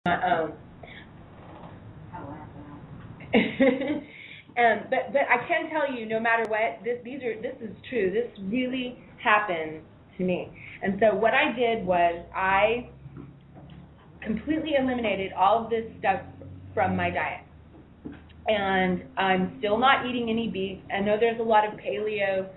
my own. But I can tell you, no matter what, this is true. This really happened to me. And so what I did was I completely eliminated all of this stuff from my diet. And I'm still not eating any beef. I know there's a lot of paleo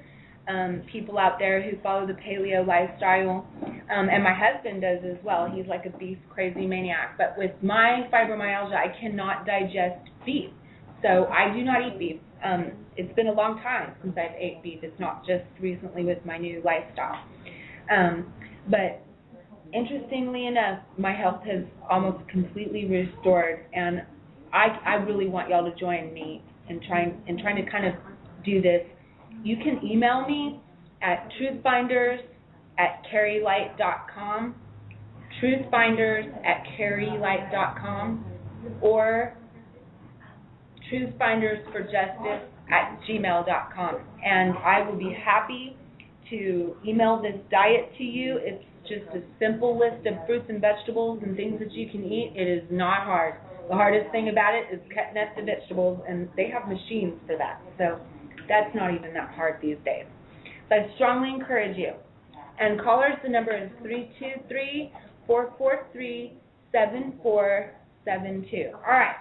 people out there who follow the paleo lifestyle, and my husband does as well. He's like a beef crazy maniac. But with my fibromyalgia, I cannot digest beef, so I do not eat beef. It's been a long time since I've ate beef. It's not just recently with my new lifestyle. But interestingly enough, my health has almost completely restored, and I really want y'all to join me in trying to kind of do this. You can email me at truthfinders@carrylight.com, truthfinders@carrylight.com, or truthfindersforjustice@gmail.com, and I will be happy to email this diet to you. It's just a simple list of fruits and vegetables and things that you can eat. It is not hard. The hardest thing about it is cutting up the vegetables, and they have machines for that. So that's not even that hard these days. So I strongly encourage you. And callers, the number is 323-443-7472. All right.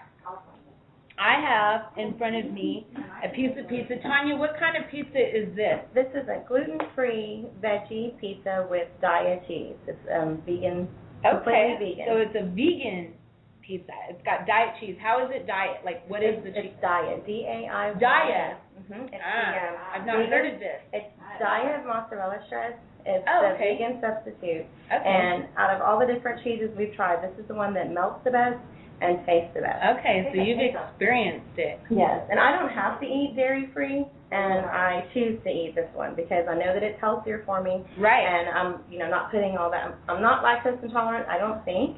I have in front of me a piece of pizza. Tanya, what kind of pizza is this? This is a gluten-free veggie pizza with Daiya cheese. It's vegan, completely vegan. So it's a vegan pizza. It's got diet cheese. How is it diet? Like, what is the cheese? It's Daiya, D-A-I-Y. Daiya. I've not heard of this. It's Daiya mozzarella shreds. It's the vegan substitute. Okay. And out of all the different cheeses we've tried, this is the one that melts the best and tastes the best. Okay, so you've experienced it. Yes, and I don't have to eat dairy-free, and I choose to eat this one because I know that it's healthier for me. Right. And I'm, not putting all that. I'm not lactose intolerant, I don't think,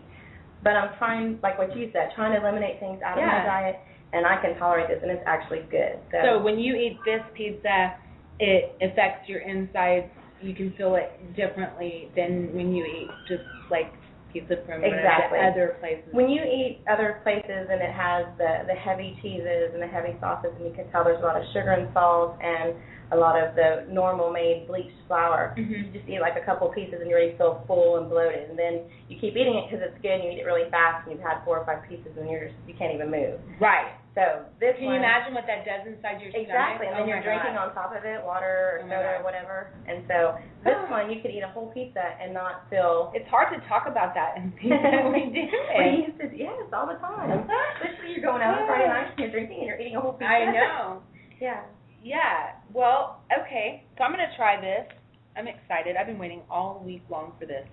but I'm trying, like what you said, trying to eliminate things out of my diet, and I can tolerate this, and it's actually good. So when you eat this pizza, it affects your insides. You can feel it differently than when you eat just like pizza from other places. When you eat other places and it has the heavy cheeses and the heavy sauces, and you can tell there's a lot of sugar and salt and a lot of the normal made bleached flour, you just eat like a couple pieces and you already feel full and bloated. And then you keep eating it because it's good and you eat it really fast and you've had 4 or 5 pieces and you can't even move. Right. So this Can you imagine what that does inside your stomach? Exactly. And then you're drinking on top of it water or soda or whatever. And so this one, you could eat a whole pizza and not feel... It's hard to talk about that in pizza. We do it. We used to, yes, all the time. Especially you're going out on Friday night and you're drinking and you're eating a whole pizza. I know. Yeah. Yeah. Well, okay. So I'm going to try this. I'm excited. I've been waiting all week long for this.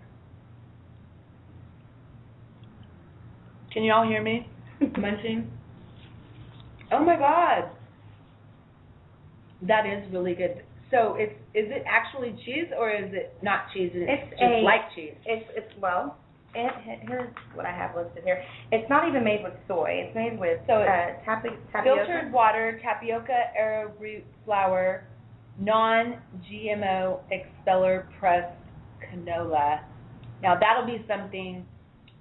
Can you all hear me? Munching? Oh my God, that is really good. So is it actually cheese or is it not cheese? And it's just like cheese. Here's what I have listed here. It's not even made with soy. It's made with tapioca. Filtered water, tapioca, arrowroot flour, non-GMO expeller pressed canola. Now that'll be something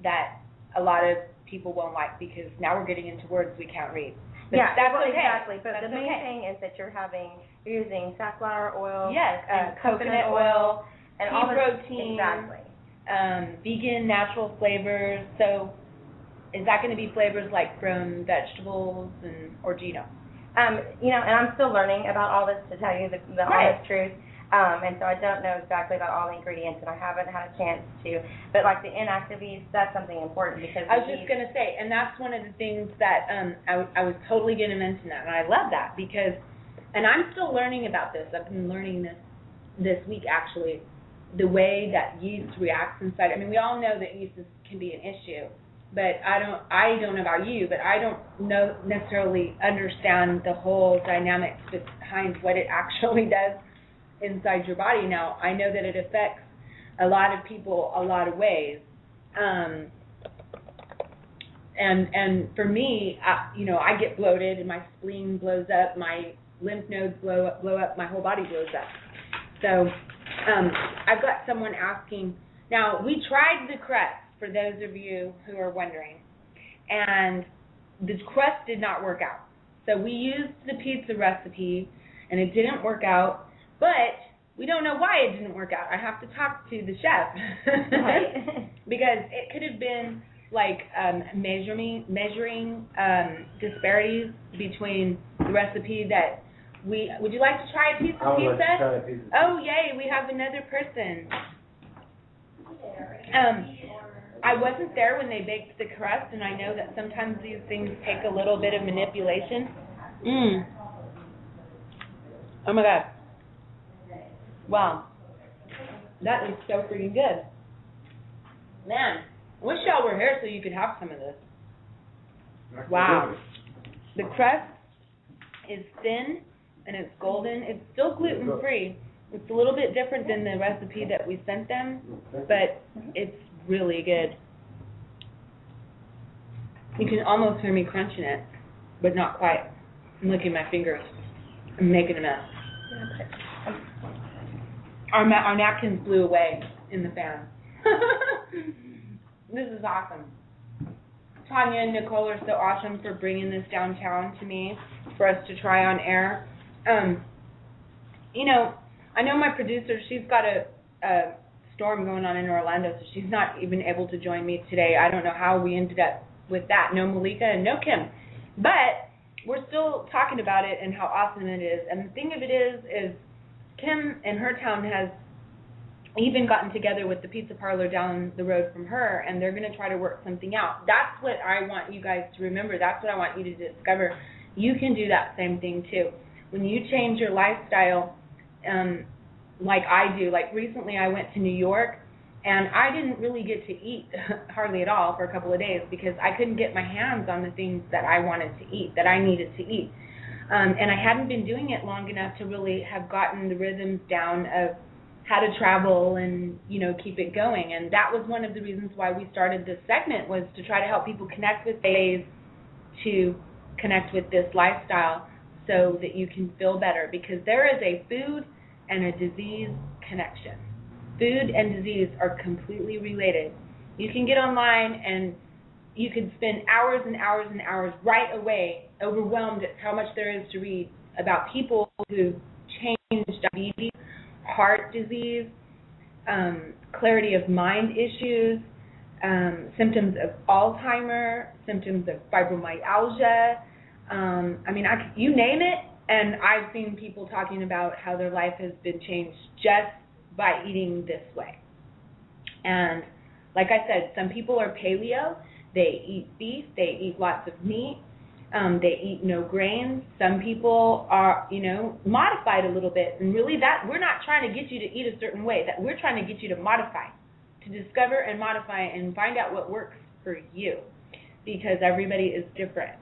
that a lot of people won't like because now we're getting into words we can't read. But that's okay. Exactly. But the main thing is that you're using safflower oil, coconut oil, and all protein, exactly. Vegan, natural flavors. So, is that going to be flavors like from vegetables or do you know? And I'm still learning about all this to tell you the honest truth. And so I don't know exactly about all the ingredients, and I haven't had a chance to. But like the inactive yeast, that's something important because I was just going to say, and that's one of the things that I was totally going to mention that, and I love that because, and I'm still learning about this. I've been learning this week actually, the way that yeast reacts inside. I mean, we all know that yeast can be an issue, but I don't know about you, but I don't necessarily understand the whole dynamics behind what it actually does inside your body. Now, I know that it affects a lot of people a lot of ways. And for me, I get bloated and my spleen blows up, my lymph nodes blow up, my whole body blows up. So I've got someone asking, now we tried the crust. for those of you who are wondering. And the crust did not work out. So we used the pizza recipe, and it didn't work out, but we don't know why it didn't work out. I have to talk to the chef. Right. Because it could have been like measuring disparities between the recipe that would you like to try a piece of I would pizza? like to try a piece of pizza. Oh, yay, we have another person. I wasn't there when they baked the crust, and I know that sometimes these things take a little bit of manipulation. Oh my God. Wow. That is so freaking good. Man, I wish y'all were here so you could have some of this. Wow. The crust is thin and it's golden. It's still gluten-free. It's a little bit different than the recipe that we sent them, but it's really good. You can almost hear me crunching it, but not quite. I'm licking my fingers. I'm making a mess. Our napkins blew away in the fan. This is awesome. Tanya and Nicole are so awesome for bringing this downtown to me for us to try on air. You know, I know my producer, she's got a storm going on in Orlando, so she's not even able to join me today. I don't know how we ended up with that. No Malika and no Kim. But we're still talking about it and how awesome it is. And the thing of it is Kim in her town has even gotten together with the pizza parlor down the road from her, and they're going to try to work something out. That's what I want you guys to remember. That's what I want you to discover. You can do that same thing too. When you change your lifestyle, like I do, like recently I went to New York, and I didn't really get to eat hardly at all for a couple of days because I couldn't get my hands on the things that I wanted to eat, that I needed to eat. And I hadn't been doing it long enough to really have gotten the rhythms down of how to travel and, you know, keep it going. And that was one of the reasons why we started this segment, was to try to help people connect with ways to connect with this lifestyle so that you can feel better, because there is a food and a disease connection. Food and disease are completely related. You can get online and you can spend hours and hours and hours right away overwhelmed at how much there is to read about people who changed diabetes, heart disease, clarity of mind issues, symptoms of Alzheimer, symptoms of fibromyalgia. I mean, you name it, and I've seen people talking about how their life has been changed just by eating this way. And like I said, some people are paleo. They eat beef. They eat lots of meat. They eat no grains. Some people are, you know, modified a little bit. And really that, we're not trying to get you to eat a certain way. That we're trying to get you to modify, to discover and modify and find out what works for you, because everybody is different.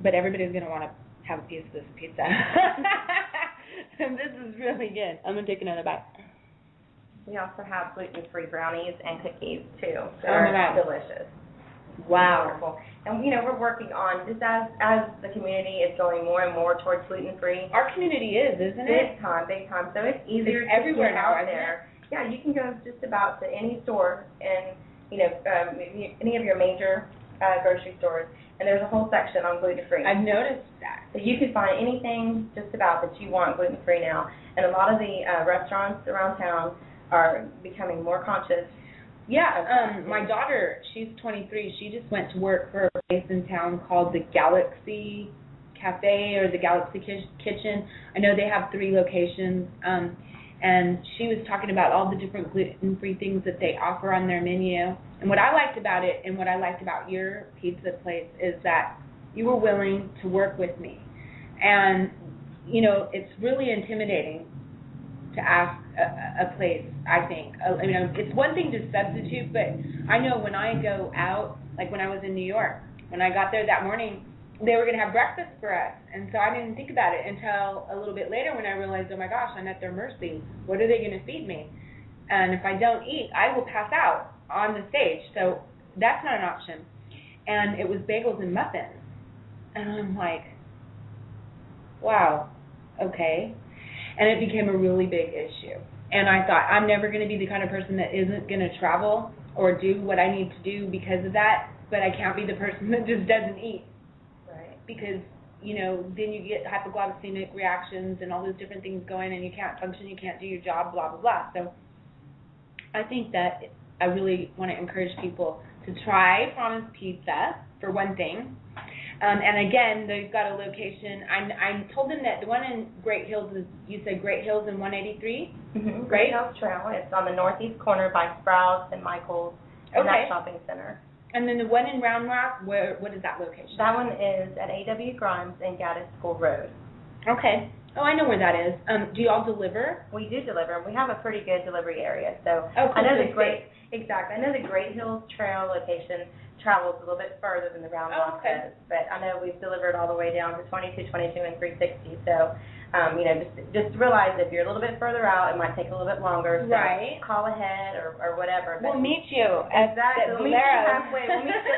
But everybody's going to want to have a piece of this pizza. And this is really good. I'm going to take another bite. We also have gluten-free brownies and cookies, too. Oh, my They're God. delicious. Wow. Wonderful. And, you know, we're working on, just as the community is going more and more towards gluten-free. Our community is, isn't it? Big time, big time. So it's easier It's to everywhere get now, out isn't there. Yeah, you can go just about to any store and, you know, any of your major grocery stores, and there's a whole section on gluten-free. I've noticed that. So you can find anything just about that you want gluten-free now. And a lot of the restaurants around town are becoming more conscious. Yeah, my daughter, she's 23. She just went to work for a place in town called the Galaxy Cafe or the Galaxy Kitchen. I know they have 3 locations, and she was talking about all the different gluten-free things that they offer on their menu. And what I liked about it and what I liked about your pizza place is that you were willing to work with me. And, you know, it's really intimidating to ask a place, I think. I mean, it's one thing to substitute, but I know when I go out, like when I was in New York, when I got there that morning, they were going to have breakfast for us. And so I didn't think about it until a little bit later when I realized, oh my gosh, I'm at their mercy. What are they going to feed me? And if I don't eat, I will pass out on the stage. So that's not an option. And it was bagels and muffins. And I'm like, wow, okay. And it became a really big issue. And I thought, I'm never going to be the kind of person that isn't going to travel or do what I need to do because of that, but I can't be the person that just doesn't eat. Right. Because, you know, then you get hypoglycemic reactions and all those different things going, and you can't function, you can't do your job, blah, blah, blah. So I think that I really want to encourage people to try Promise Pizza, for one thing. And again, they've got a location. I told them that the one in Great Hills is, you said Great Hills in 183? Mm-hmm. Great Hills Trail. It's on the northeast corner by Sprouts and Michael's in that shopping center. And then the one in Round Rock, what is that location? That one is at A.W. Grimes and Gaddis School Road. Okay. Oh, I know where that is. Do y'all deliver? We do deliver. We have a pretty good delivery area. So cool. I know the Great Hills Trail location travels a little bit further than the Round Rock does, but I know we've delivered all the way down to 22, 22, and 360. So, you know, just realize if you're a little bit further out, it might take a little bit longer. So right. Call ahead or whatever. We'll meet you. Exactly. We'll meet you halfway. We'll meet you